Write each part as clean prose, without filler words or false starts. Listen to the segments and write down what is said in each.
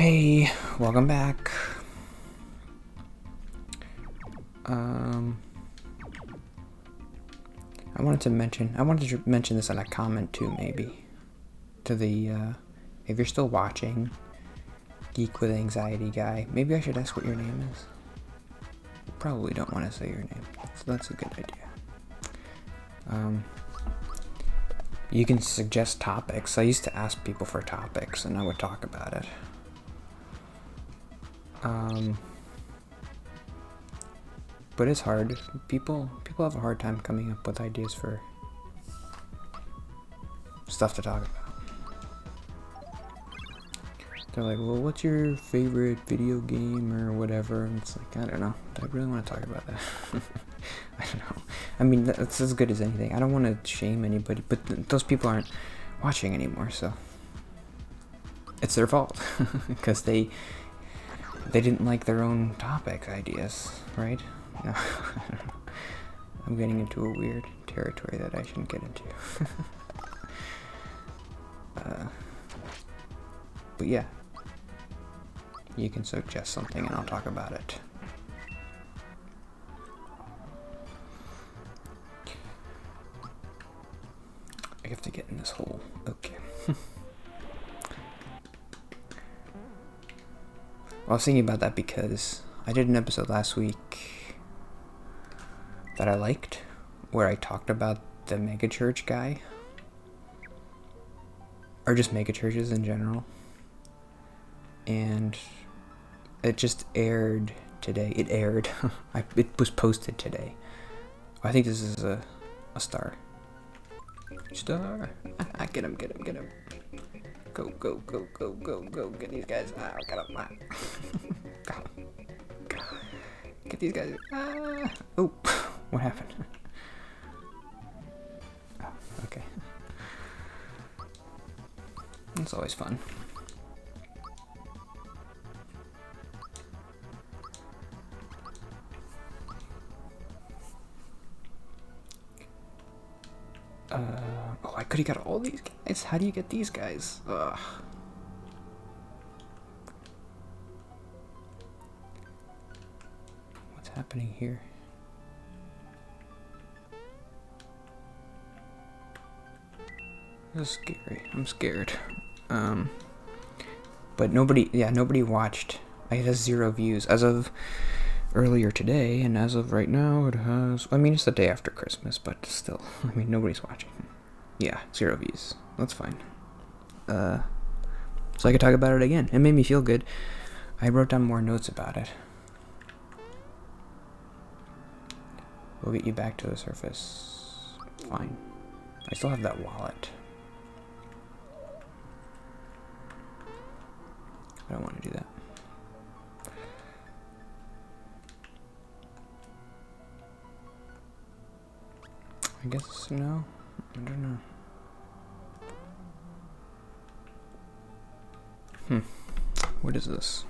Hey, welcome back. I wanted to mention this in a comment too, maybe. To the, if you're still watching, Geek with Anxiety guy, maybe I should ask what your name is. You probably don't want to say your name. That's a good idea. You can suggest topics. I used to ask people for topics, and I would talk about it. But it's hard. People have a hard time coming up with ideas for stuff to talk about. They're like, well, what's your favorite video game or whatever? And it's like, I don't know. Do I really want to talk about that? I don't know. I mean, that's as good as anything. I don't want to shame anybody, but those people aren't watching anymore, so it's their fault because they didn't like their own topic ideas, right? No, I'm getting into a weird territory that I shouldn't get into. But yeah, you can suggest something and I'll talk about it. I have to get in this hole. Okay. I was thinking about that because I did an episode last week that I liked where I talked about the megachurch guy, or just megachurches in general, and it just aired today. It aired. It was posted today. I think this is a star. Star. Get him. Go. Get these guys. Get up. Get these guys. Oh, what happened? Oh, okay. It's always fun. Oh, I could have got all these guys. How do you get these guys? Ugh. What's happening here? This is scary. I'm scared. But nobody watched. I had 0 views as of earlier today, and as of right now it has, I mean, it's the day after Christmas, but still, I mean, nobody's watching. Yeah, 0 views. That's fine. So I could talk about it again. It made me feel good. I wrote down more notes about it. We'll get you back to the surface. Fine. I still have that wallet. I don't want to do that. I guess no. I don't know. What is this?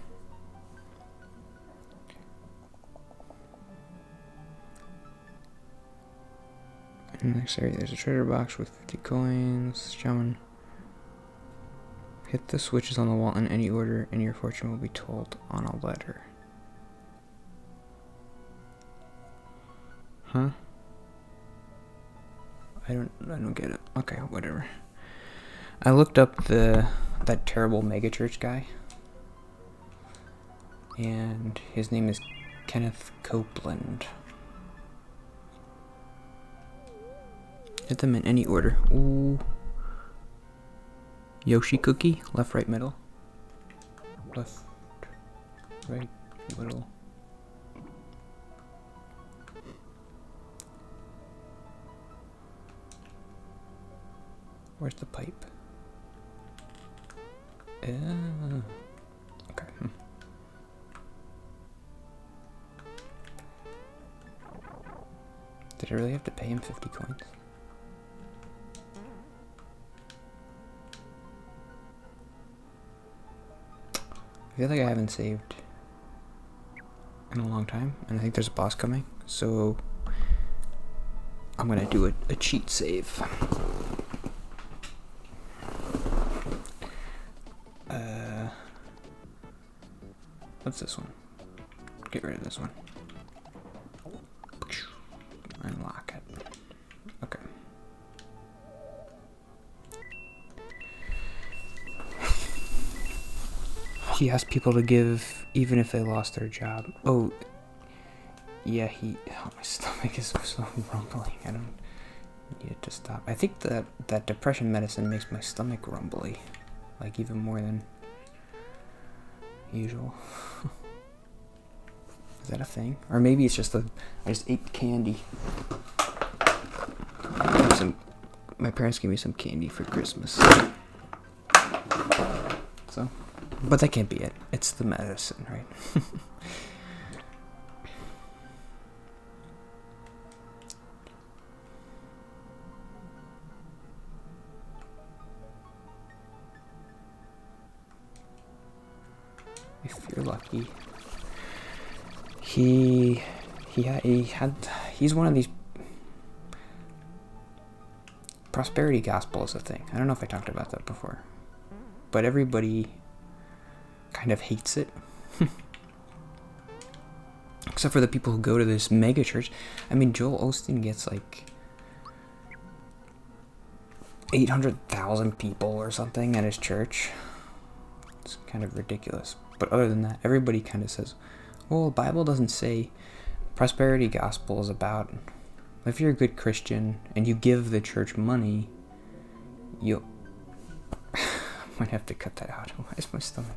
In the next area, there's a treasure box with 50 coins. Shaman. Hit the switches on the wall in any order, and your fortune will be told on a letter. Huh? I don't get it. Okay, whatever. I looked up that terrible megachurch guy, and his name is Kenneth Copeland. Hit them in any order. Ooh. Yoshi cookie, left, right, middle. Left, right, middle. Where's the pipe? Okay. Did I really have to pay him 50 coins? I feel like I haven't saved in a long time, and I think there's a boss coming, so I'm gonna do a cheat save. What's this one? Get rid of this one. Unlock it. Okay. He asked people to give even if they lost their job. Oh, yeah, oh, my stomach is so rumbling. I don't need it to stop. I think that depression medicine makes my stomach rumbly. Like, even more than usual. Is that a thing? Or maybe it's just I just ate candy. My parents gave me some candy for Christmas. So, but that can't be it. It's the medicine, right? If you're lucky. He's one of these. Prosperity gospel is a thing. I don't know if I talked about that before, but everybody kind of hates it, except for the people who go to this mega church. I mean, Joel Osteen gets like 800,000 people or something at his church. It's kind of ridiculous. But other than that, everybody kind of says, well, the Bible doesn't say prosperity gospel is about, if you're a good Christian and you give the church money, you'll... I might have to cut that out. Why is my stomach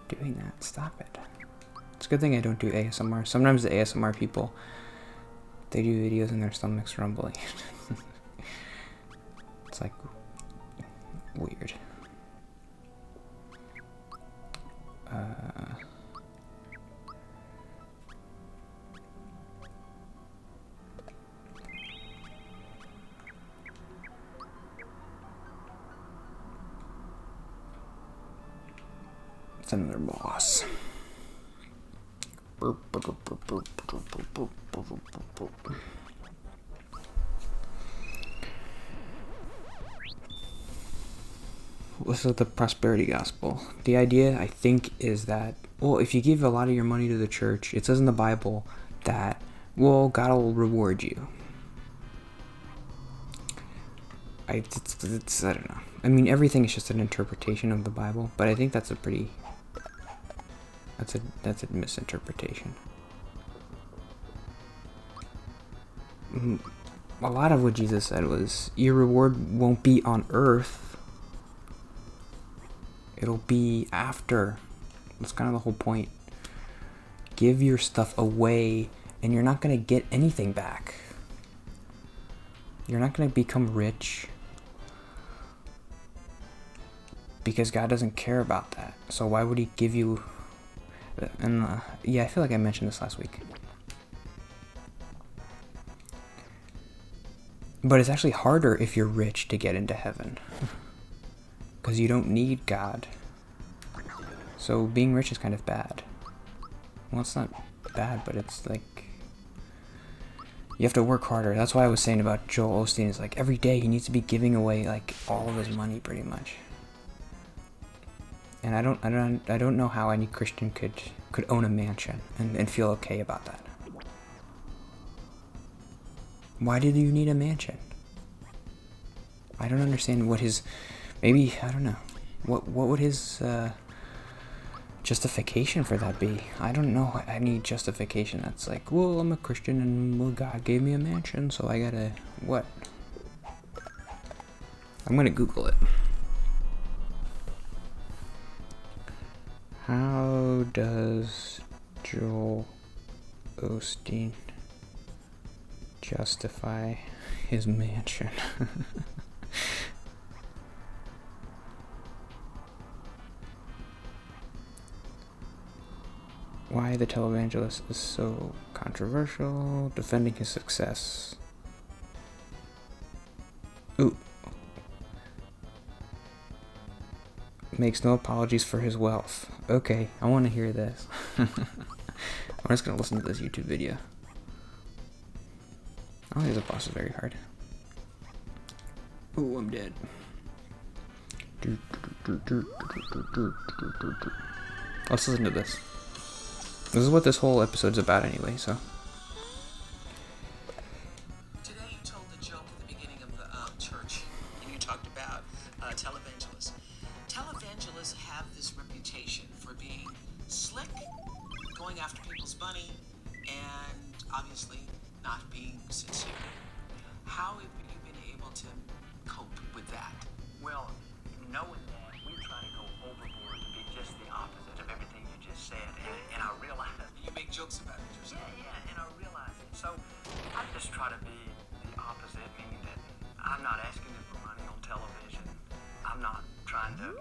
doing that? Stop it. It's a good thing I don't do ASMR. Sometimes the ASMR people, they do videos and their stomach's rumbling. It's like weird. It's another boss. This is the prosperity gospel. The idea, I think, is that, well, if you give a lot of your money to the church, it says in the Bible that, well, God will reward you. I don't know. I mean, everything is just an interpretation of the Bible, but I think that's a misinterpretation. A lot of what Jesus said was, your reward won't be on earth. It'll be after. That's kind of the whole point. Give your stuff away, and you're not going to get anything back. You're not going to become rich, because God doesn't care about that. So why would he give you... And yeah, I feel like I mentioned this last week. But it's actually harder if you're rich to get into heaven. Because you don't need God. So being rich is kind of bad. Well, it's not bad, but it's like... You have to work harder. That's why I was saying about Joel Osteen. Is like every day he needs to be giving away like all of his money pretty much. And I don't know how any Christian could own a mansion and feel okay about that. Why did you need a mansion? I don't understand what his, maybe, I don't know. What would his justification for that be? I don't know any justification that's like, well, I'm a Christian and well, God gave me a mansion, so I gotta, what? I'm gonna Google it. How does Joel Osteen justify his mansion? Why the televangelist is so controversial, defending his success. Ooh. Makes no apologies for his wealth. Okay, I want to hear this. I'm just going to listen to this YouTube video. Oh, the boss is very hard. Ooh, I'm dead. Let's listen to this. This is what this whole episode's about anyway, so. Today you told the joke at the beginning of the church, and you talked about televangelists. Televangelists have this reputation for being slick, going after people's money, and obviously not being sincere. How have you been able to cope with that? Well, knowing that, we try to go overboard to be just the opposite of everything you just said, and I realize... You make jokes about it yourself. Yeah, and I realize it. So I just try to be the opposite, meaning that I'm not asking them for money on television. I'm not trying to,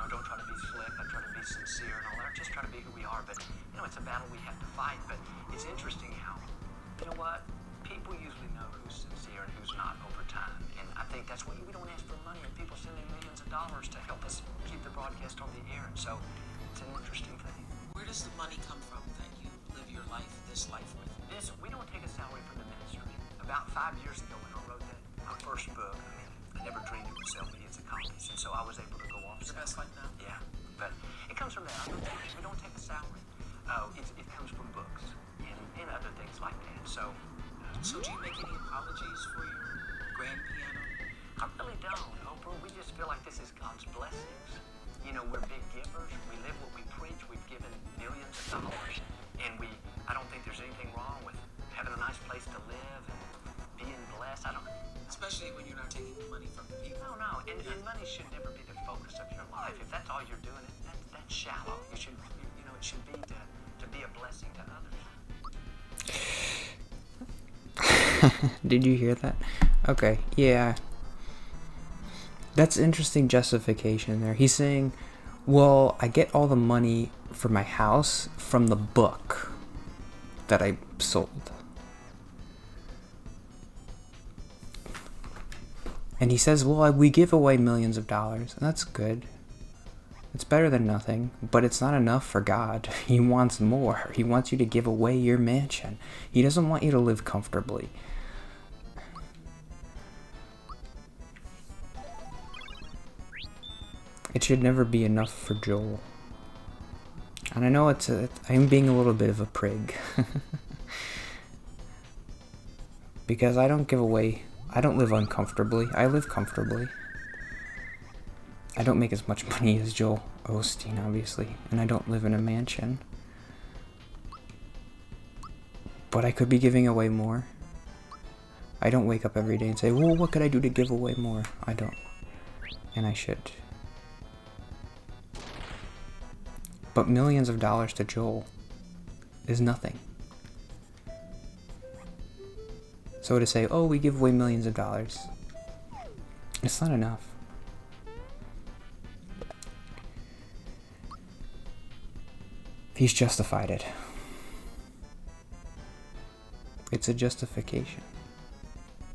don't try to be slick. I try to be sincere and all that. I just try to be who we are. But, it's a battle we have to fight. But it's interesting how, you know what, people usually know who's sincere and who's not over time. And I think that's what we don't ask for money, and people sending millions of dollars to help us keep the broadcast on the air. And so it's an interesting thing. Where does the money come from that you live your life, this life with? We don't take a salary from the ministry. About 5 years ago when I wrote my first book, I never dreamed it would sell millions of copies, and so I was able to go off. Your best life now? Yeah, but it comes from that. We don't take a salary. It comes from books and other things like that. So do you make any apologies for your grand piano? I really don't, Oprah. We just feel like this is God's blessings. We're big givers. We live what we preach. We've given millions of dollars, and I don't think there's anything wrong with having a nice place to live and being blessed. Especially when you're not taking money from the people. No, and money should never be the focus of your life. If that's all you're doing, that's shallow. It should be to be a blessing to others. Did you hear that? Okay, yeah. That's interesting justification there. He's saying, well, I get all the money for my house from the book that I sold. And he says, well, we give away millions of dollars, and that's good. It's better than nothing, but it's not enough for God. He wants more. He wants you to give away your mansion. He doesn't want you to live comfortably. It should never be enough for Joel. And I know I'm being a little bit of a prig. Because I don't live uncomfortably. I live comfortably. I don't make as much money as Joel Osteen, obviously. And I don't live in a mansion. But I could be giving away more. I don't wake up every day and say, well, what could I do to give away more? I don't. And I should. But millions of dollars to Joel is nothing. So to say, oh, we give away millions of dollars, it's not enough. He's justified it. It's a justification.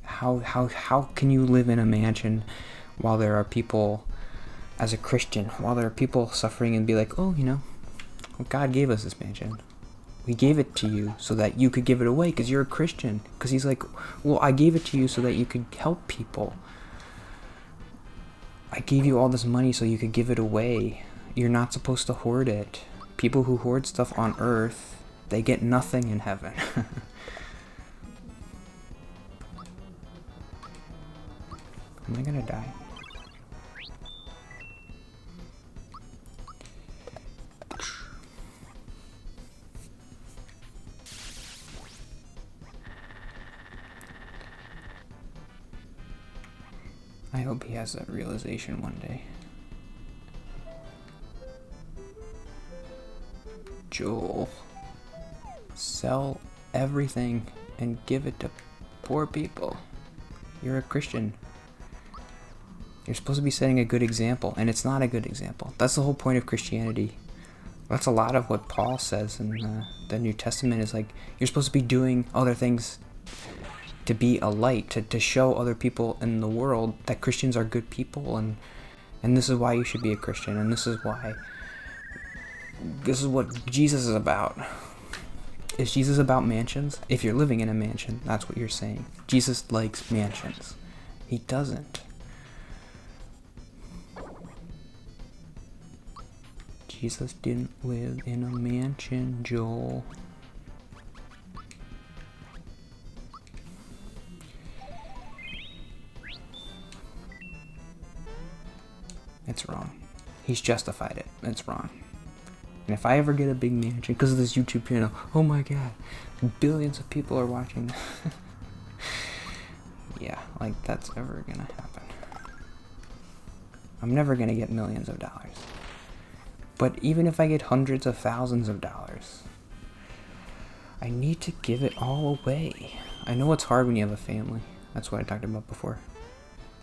How can you live in a mansion while there are people, as a Christian, while there are people suffering, and be like, oh, God gave us this mansion. We gave it to you so that you could give it away because you're a Christian. Because he's like, well, I gave it to you so that you could help people. I gave you all this money so you could give it away. You're not supposed to hoard it. People who hoard stuff on earth, they get nothing in heaven. Am I gonna die? I hope he has that realization one day. Joel, sell everything and give it to poor people. You're a Christian. You're supposed to be setting a good example, and it's not a good example. That's the whole point of Christianity. That's a lot of what Paul says in the New Testament is like, you're supposed to be doing other things to be a light, to show other people in the world that Christians are good people, and this is why you should be a Christian, and this is what Jesus is about. Is Jesus about mansions? If you're living in a mansion, that's what you're saying. Jesus likes mansions. He doesn't. Jesus didn't live in a mansion, Joel. It's wrong. He's justified it. It's wrong. And if I ever get a big mansion, because of this YouTube channel, oh my god, billions of people are watching. Yeah, like that's ever gonna happen. I'm never gonna get millions of dollars. But even if I get hundreds of thousands of dollars, I need to give it all away. I know it's hard when you have a family. That's what I talked about before.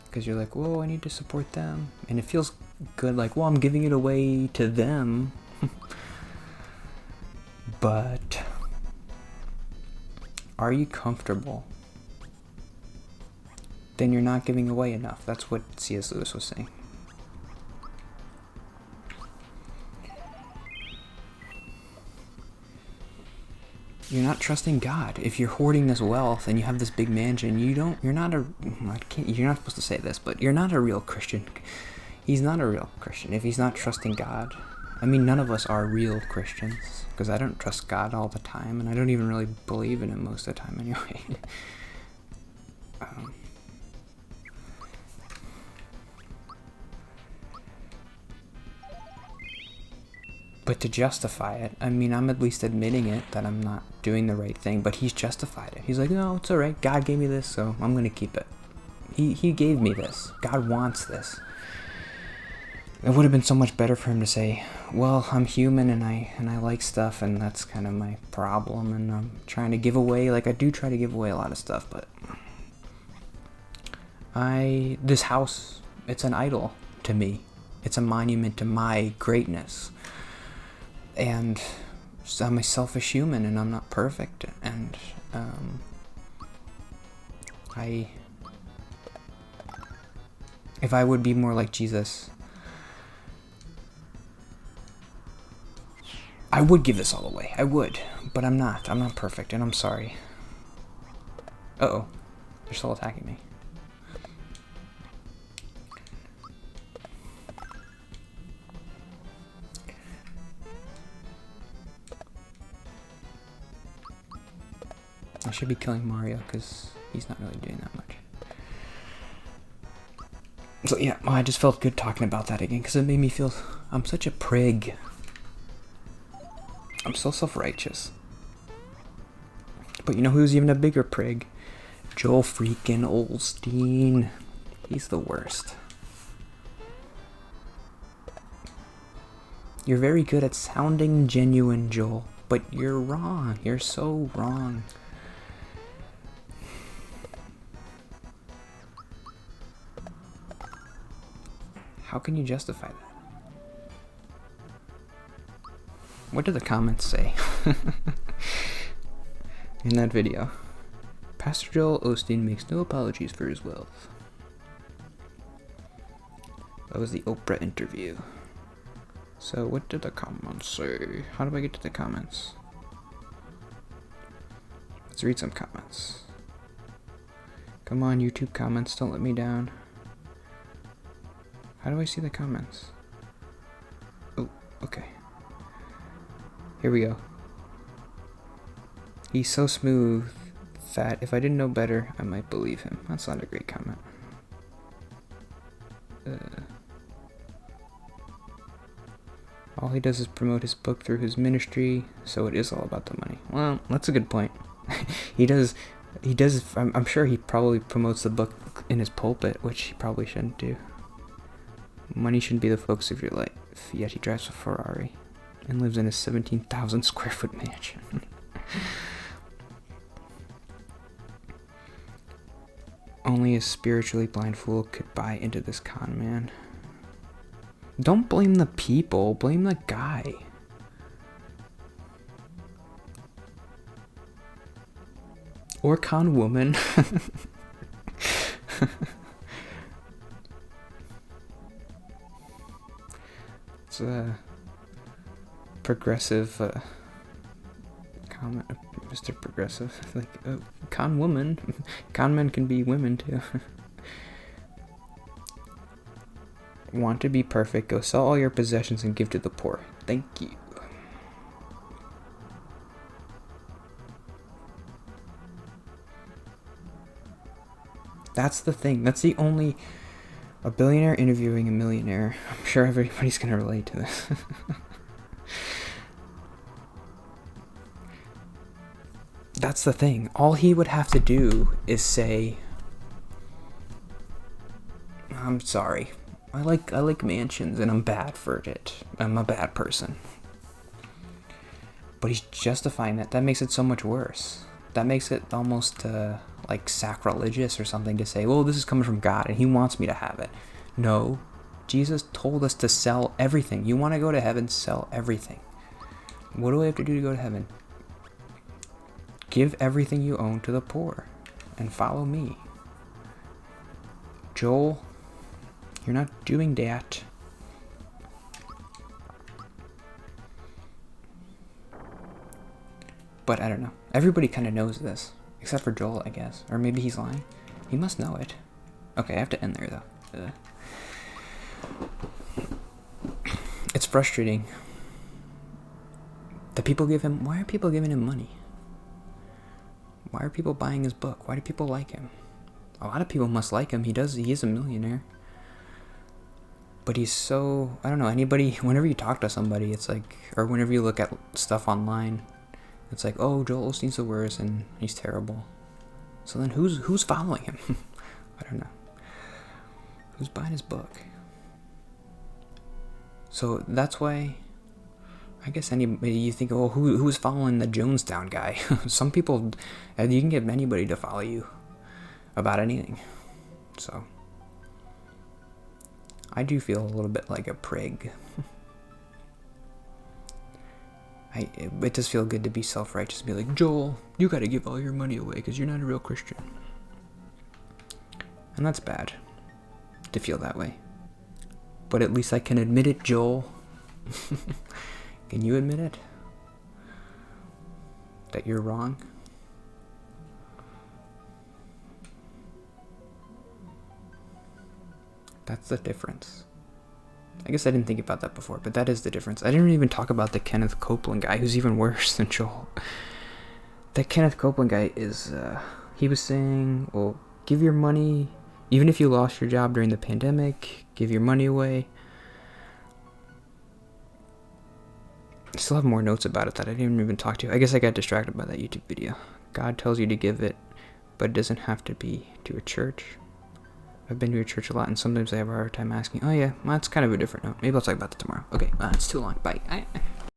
Because you're like, whoa, I need to support them. And it feels good, like, well, I'm giving it away to them. But are you comfortable? Then you're not giving away enough. That's what C.S. Lewis was saying. You're not trusting God. If you're hoarding this wealth and you have this big mansion, you're not supposed to say this, but you're not a real Christian. He's not a real Christian if he's not trusting God. I mean, none of us are real Christians, because I don't trust God all the time, and I don't even really believe in him most of the time anyway. But to justify it, I mean, I'm at least admitting it, that I'm not doing the right thing, but he's justified it. He's like, no, it's alright, God gave me this, so I'm gonna keep it. He gave me this. God wants this. It would have been so much better for him to say, well, I'm human and I like stuff, and that's kind of my problem, and I'm trying to give away, like I do try to give away a lot of stuff, but this house, it's an idol to me. It's a monument to my greatness. And I'm a selfish human, and I'm not perfect, and if I would be more like Jesus, I would give this all away. I would, but I'm not. I'm not perfect, and I'm sorry. Uh-oh. They're still attacking me. I should be killing Mario, because he's not really doing that much. So yeah, I just felt good talking about that again, because it made me feel I'm such a prig. I'm so self-righteous. But you know who's even a bigger prig? Joel freaking Osteen. He's the worst. You're very good at sounding genuine, Joel, but you're wrong. You're so wrong. How can you justify that? What do the comments say in that video? Pastor Joel Osteen makes no apologies for his wealth. That was the Oprah interview. So what did the comments say? How do I get to the comments? Let's read some comments. Come on, YouTube comments, don't let me down. How do I see the comments? Oh, okay. Here we go. He's so smooth that if I didn't know better, I might believe him. That's not a great comment. All he does is promote his book through his ministry, so it is all about the money. Well, that's a good point. He does, I'm sure he probably promotes the book in his pulpit, which he probably shouldn't do. Money shouldn't be the focus of your life, yet he drives a Ferrari and lives in a 17,000 square foot mansion. Only a spiritually blind fool could buy into this con man. Don't blame the people, blame the guy. Or con woman. It's a progressive comment, Mr. Progressive. Like, con woman. Con men can be women too. Want to be perfect? Go sell all your possessions and give to the poor. Thank you. That's the thing. That's the only... A billionaire interviewing a millionaire. I'm sure everybody's gonna relate to this. That's the thing. All he would have to do is say, I'm sorry. I like mansions and I'm bad for it. I'm a bad person. But he's justifying that. That makes it so much worse. That makes it almost like sacrilegious or something to say, well, this is coming from God and he wants me to have it. No. Jesus told us to sell everything. You want to go to heaven? Sell everything. What do I have to do to go to heaven? Give everything you own to the poor and follow me. Joel, you're not doing that. But I don't know. Everybody kind of knows this. Except for Joel, I guess. Or maybe he's lying. He must know it. Okay, I have to end there, though. It's frustrating. Why are people giving him money? Why are people buying his book? Why do people like him? A lot of people must like him. He is a millionaire. But he's so... I don't know, whenever you talk to somebody, it's like... Or whenever you look at stuff online, it's like, oh, Joel Osteen's the worst and he's terrible. So then who's following him? I don't know. Who's buying his book? So that's why... I guess you think, oh, who's following the Jonestown guy? Some people, you can get anybody to follow you about anything. So, I do feel a little bit like a prig. It does feel good to be self-righteous and be like, Joel, you gotta give all your money away because you're not a real Christian. And that's bad to feel that way. But at least I can admit it, Joel. Can you admit it? That you're wrong? That's the difference. I guess I didn't think about that before, but that is the difference. I didn't even talk about the Kenneth Copeland guy, who's even worse than Joel. That Kenneth Copeland guy is, he was saying, well, give your money, even if you lost your job during the pandemic, give your money away. I still have more notes about it that I didn't even talk to. I guess I got distracted by that YouTube video. God tells you to give it, but it doesn't have to be to a church. I've been to a church a lot, and sometimes I have a hard time asking, oh yeah, well, that's kind of a different note. Maybe I'll talk about that tomorrow. Okay, it's too long. Bye.